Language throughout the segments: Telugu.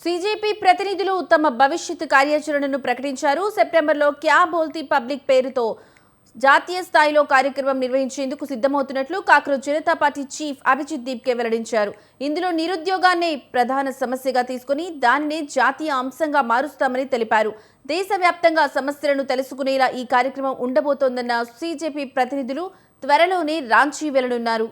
సీజేపీ ప్రతినిధులు తమ భవిష్యత్తు కార్యాచరణను ప్రకటించారు. సెప్టెంబర్లో క్యా బోల్తీ పబ్లిక్ పేరుతో జాతీయ స్థాయిలో కార్యక్రమం నిర్వహించేందుకు సిద్ధమవుతున్నట్లు cockroach Janata party chief Abhijit Dipke వెల్లడించారు. ఇందులో నిరుద్యోగాన్నే ప్రధాన సమస్యగా తీసుకుని దానినే జాతీయ అంశంగా మారుస్తామని తెలిపారు. దేశవ్యాప్తంగా సమస్యలను తెలుసుకునేలా ఈ కార్యక్రమం ఉండబోతోందన్న సీజేపీ ప్రతినిధులు త్వరలోనే రాంచీ వెళ్లనున్నారు.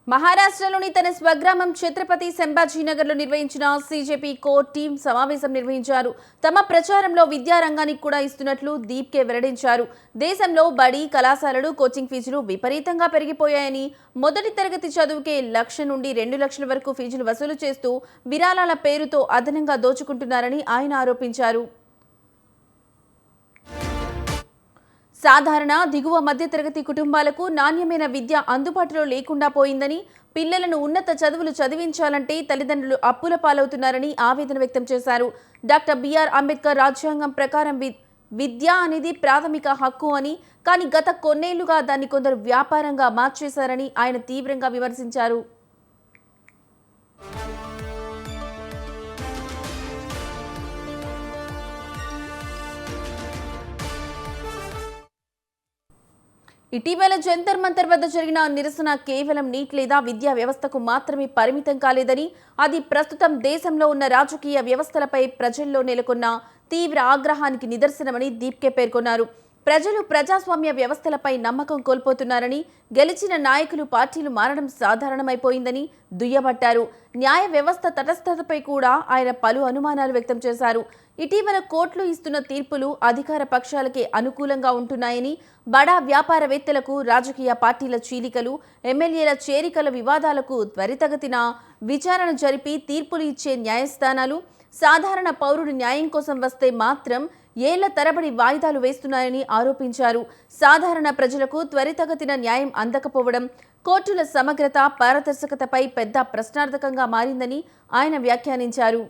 మహారాష్ట్రలోని తన స్వగ్రామం ఛత్రపతి సంభాజీనగర్లో నిర్వహించిన సీజేపీ కోర్ టీం సమావేశం నిర్వహించారు. తమ ప్రచారంలో విద్యారంగానికి కూడా ఇస్తున్నట్లు దీప్కే వెల్లడించారు. దేశంలో బడి కళాశాలలు కోచింగ్ ఫీజులు విపరీతంగా పెరిగిపోయాయని, మొదటి తరగతి చదువుకే 1,00,000 నుండి 2 లక్షల వరకు ఫీజులు వసూలు చేస్తూ విరాళాల పేరుతో అదనంగా దోచుకుంటున్నారని ఆయన ఆరోపించారు. సాధారణ దిగువ మధ్యతరగతి కుటుంబాలకు నాణ్యమైన విద్య అందుబాటులో లేకుండా పోయిందని, పిల్లలను ఉన్నత చదువులు చదివించాలంటే తల్లిదండ్రులు అప్పుల పాలవుతున్నారని ఆవేదన వ్యక్తం చేశారు. డాక్టర్ బిఆర్ అంబేద్కర్ రాజ్యాంగం ప్రకారం విద్య అనేది ప్రాథమిక హక్కు అని, కానీ గత కొన్నేళ్లుగా దాన్ని కొందరు వ్యాపారంగా మార్చేశారని ఆయన తీవ్రంగా విమర్శించారు. ఇటీవల జంతర్ మంతర్ వద్ద జరిగిన నిరసన కేవలం నీట్ లేదా విద్యా వ్యవస్థకు మాత్రమే పరిమితం కాలేదని, అది ప్రస్తుతం దేశంలో ఉన్న రాజకీయ వ్యవస్థలపై ప్రజల్లో నెలకొన్న తీవ్ర ఆగ్రహానికి నిదర్శనమని దీప్కే పేర్కొన్నారు. ప్రజలు ప్రజాస్వామ్య వ్యవస్థలపై నమ్మకం కోల్పోతున్నారని, గెలిచిన నాయకులు పార్టీలు మారడం సాధారణమైపోయిందని దుయ్యబట్టారు. న్యాయ వ్యవస్థ తటస్థతపై కూడా ఆయన పలు అనుమానాలు వ్యక్తం చేశారు. ఇటీవల కోర్టులు ఇస్తున్న తీర్పులు అధికార పక్షాలకే అనుకూలంగా ఉంటున్నాయని, బడా వ్యాపారవేత్తలకు, రాజకీయ పార్టీల చీలికలు, ఎమ్మెల్యేల చేరికల వివాదాలకు త్వరితగతిన విచారణ జరిపి తీర్పులు ఇచ్చే న్యాయస్థానాలు సాధారణ పౌరుడు న్యాయం కోసం వస్తే మాత్రం ఏళ్ల తరబడి వాయిదాలు వేస్తున్నాయని ఆరోపించారు. సాధారణ ప్రజలకు త్వరితగతిన న్యాయం అందకపోవడం కోర్టుల సమగ్రత, పారదర్శకతపై పెద్ద ప్రశ్నార్థకంగా మారిందని ఆయన వ్యాఖ్యానించారు.